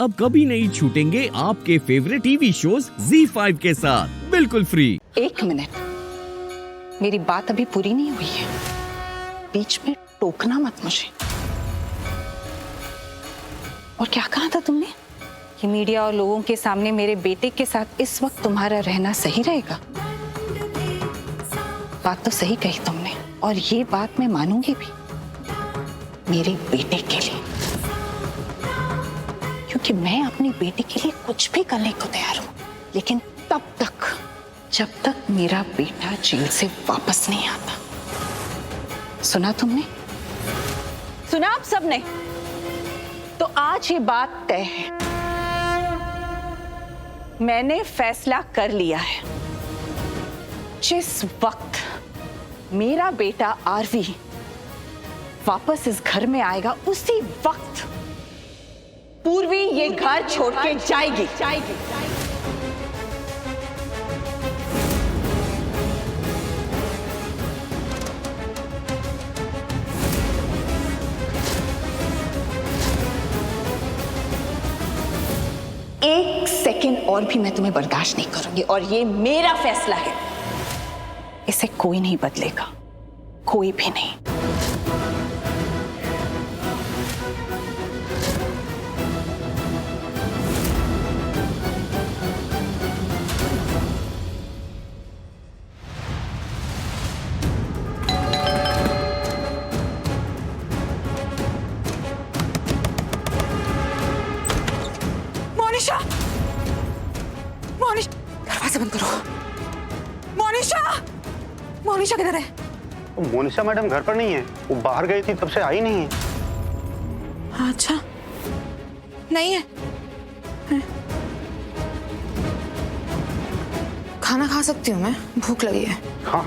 अब कभी नहीं छूटेंगे आपके फेवरेट टीवी शोज ZEE5 के साथ बिल्कुल फ्री। एक मिनट, मेरी बात अभी पूरी नहीं हुई है, बीच में टोकना मत मुझे। और क्या कहा था तुमने कि मीडिया और लोगों के सामने मेरे बेटे के साथ इस वक्त तुम्हारा रहना सही रहेगा? बात तो सही कही तुमने, और ये बात मैं मानूंगी भी, मेरे बेटे के लिए, क्योंकि मैं अपने बेटे के लिए कुछ भी करने को तैयार हूं, लेकिन तब तक जब तक मेरा बेटा जेल से वापस नहीं आता। सुना तुमने? सुना आप सबने? तो आज ये बात तय है, मैंने फैसला कर लिया है। जिस वक्त मेरा बेटा आरवी वापस इस घर में आएगा, उसी वक्त पूर्वी ये घर छोड़ के जाएगी। एक सेकंड और भी मैं तुम्हें बर्दाश्त नहीं करूंगी, और ये मेरा फैसला है, इसे कोई नहीं बदलेगा, कोई भी नहीं। मोनिशा, मोनिशा, दरवाजा बंद करो। मोनिशा, मोनिशा किधर है? मोनिशा मैडम घर पर नहीं है, वो बाहर गई थी, तब से आई नहीं है। अच्छा, नहीं है। खाना खा सकती हूँ मैं, भूख लगी है। हाँ,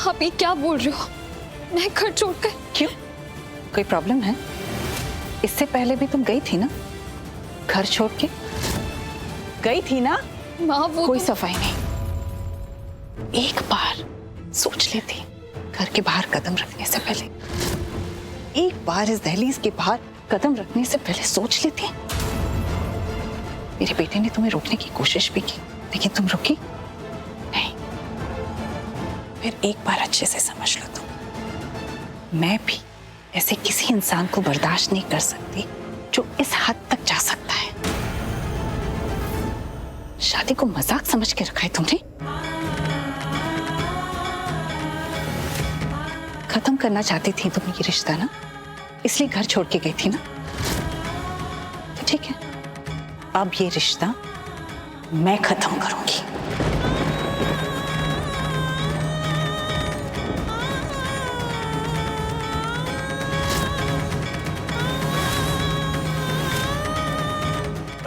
आप ये क्या बोल रहे हो? मैं घर छोड़ कर? क्यों, कोई प्रॉब्लम है? इससे पहले भी तुम गई थी ना, घर छोड़ के गई थी ना? माँ, वो कोई सफाई नहीं। एक बार सोच लेती, घर के बाहर कदम रखने से पहले, एक बार इस दहलीज के बाहर कदम रखने से पहले सोच लेती। मेरे बेटे ने तुम्हें रोकने की कोशिश भी की, लेकिन तुम रुकी नहीं। फिर एक बार अच्छे से समझ लो, तुम, मैं भी ऐसे किसी इंसान को बर्दाश्त नहीं कर सकती जो इस हद तक जा सकता है। शादी को मजाक समझ के रखा है तुमने। खत्म करना चाहती थी तुम ये रिश्ता ना, इसलिए घर छोड़ के गई थी ना? तो ठीक है, अब ये रिश्ता मैं खत्म करूंगी।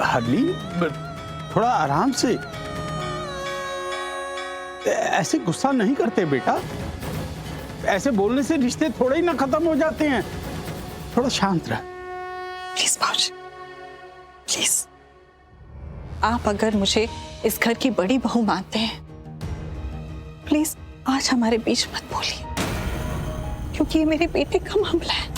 हरली, थोड़ा आराम से, ऐसे गुस्सा नहीं करते बेटा। ऐसे बोलने से रिश्ते थोड़े ही ना खत्म हो जाते हैं। थोड़ा शांत रह। प्लीज भाऊजी, प्लीज, आप अगर मुझे इस घर की बड़ी बहू मानते हैं, प्लीज आज हमारे बीच मत बोलिए, क्योंकि ये मेरे बेटे का मामला है।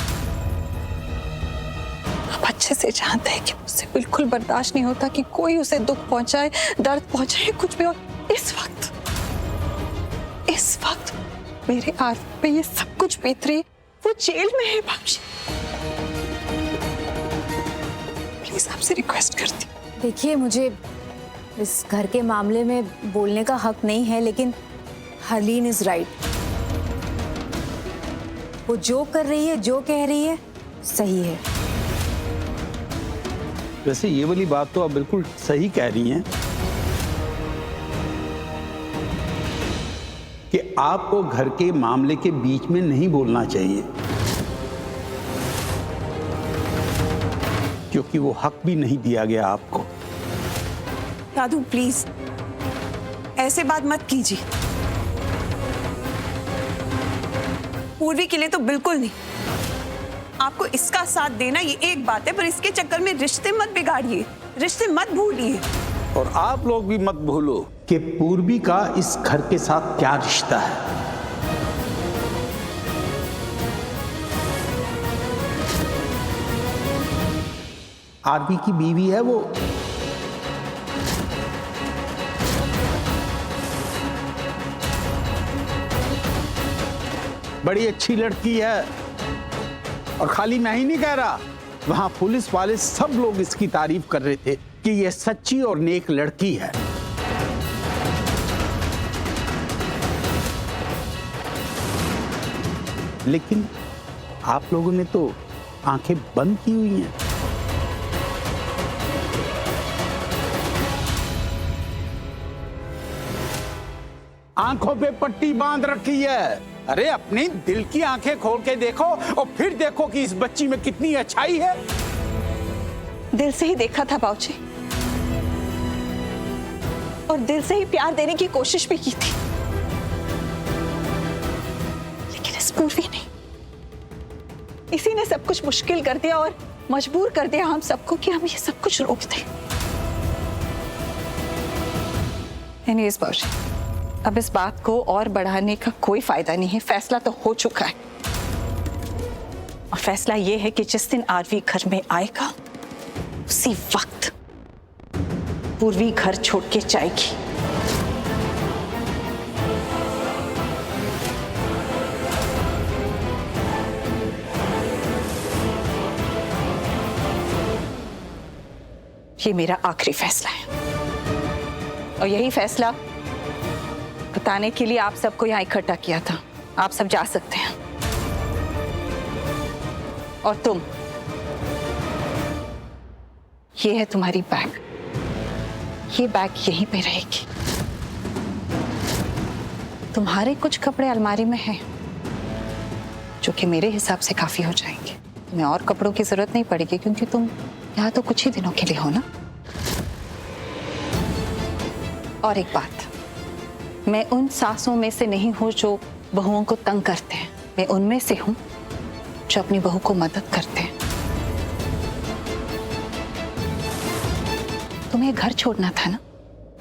आप अच्छे से जानते हैं कि मुझसे बिल्कुल बर्दाश्त नहीं होता कि कोई उसे दुख पहुंचाए, दर्द पहुंचाए, कुछ भी। और इस वक्त मेरे आर्थ पे ये सब कुछ बीत रही है, वो जेल में है। भाभी, प्लीज आपसे रिक्वेस्ट करती हूँ। देखिए, मुझे इस घर के मामले में बोलने का हक नहीं है, लेकिन हरलीन इज राइट। वो जो कर रही है, जो कह रही है, सही है। वैसे ये वाली बात तो आप बिल्कुल सही कह रही हैं कि आपको घर के मामले के बीच में नहीं बोलना चाहिए, क्योंकि वो हक भी नहीं दिया गया आपको। दादू प्लीज ऐसे बात मत कीजिए। पूर्वी के लिए तो बिल्कुल नहीं। आपको इसका साथ देना ये एक बात है, पर इसके चक्कर में रिश्ते मत बिगाड़िए, रिश्ते मत भूलिए। और आप लोग भी मत भूलो कि पूर्वी का इस घर के साथ क्या रिश्ता है। आरवी की बीवी है वो। बड़ी अच्छी लड़की है, और खाली मैं ही नहीं कह रहा, वहां पुलिस वाले सब लोग इसकी तारीफ कर रहे थे कि यह सच्ची और नेक लड़की है। लेकिन आप लोगों ने तो आंखें बंद की हुई हैं। आंखों पे पट्टी बांध रखी है। अरे अपनी दिल की आंखें खोल के देखो और फिर देखो कि इस बच्ची में कितनी अच्छाई है। दिल से ही देखा था बाबूजी, और दिल से ही प्यार देने की कोशिश भी की थी, लेकिन इस पूर्वी ने, इसी ने सब कुछ मुश्किल कर दिया और मजबूर कर दिया हम सबको कि हम ये सब कुछ रोक दें। एनीवेज बाबूजी, अब इस बात को और बढ़ाने का कोई फायदा नहीं है। फैसला तो हो चुका है, और फैसला यह है कि जिस दिन आरवी घर में आएगा उसी वक्त पूर्वी घर छोड़ के जाएगी। ये मेरा आखिरी फैसला है, और यही फैसला बताने के लिए आप सबको यहाँ इकट्ठा किया था। आप सब जा सकते हैं, और तुम, ये है तुम्हारी बैग, ये बैग यहीं पे रहेगी। तुम्हारे कुछ कपड़े अलमारी में हैं, जो कि मेरे हिसाब से काफी हो जाएंगे। तुम्हें और कपड़ों की जरूरत नहीं पड़ेगी, क्योंकि तुम यहाँ तो कुछ ही दिनों के लिए हो ना। और एक बात, मैं उन सासों में से नहीं हूं जो बहुओं को तंग करते हैं। मैं उनमें से हूं जो अपनी बहू को मदद करते हैं। तुम्हें घर छोड़ना था ना,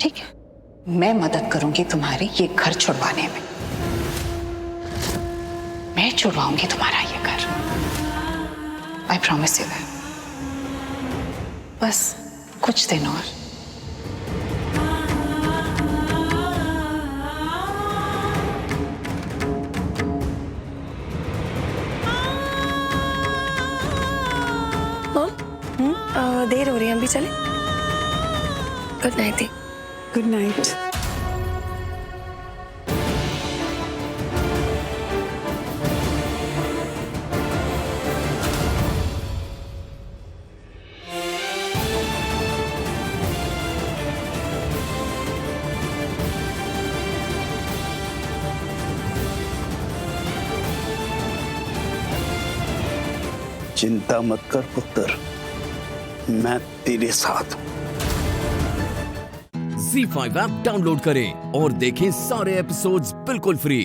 ठीक है, मैं मदद करूंगी तुम्हारी ये घर छुड़वाने में। मैं छुड़वाऊंगी तुम्हारा ये घर, आई प्रॉमिस यू। बस कुछ दिन और। देर हो रही है, हम भी चले। गुड नाइट दी। Good night. चिंता मत कर पुत्र, मैं तेरे साथ हूं। Z5 ऐप डाउनलोड करें और देखें सारे एपिसोड्स बिल्कुल फ्री।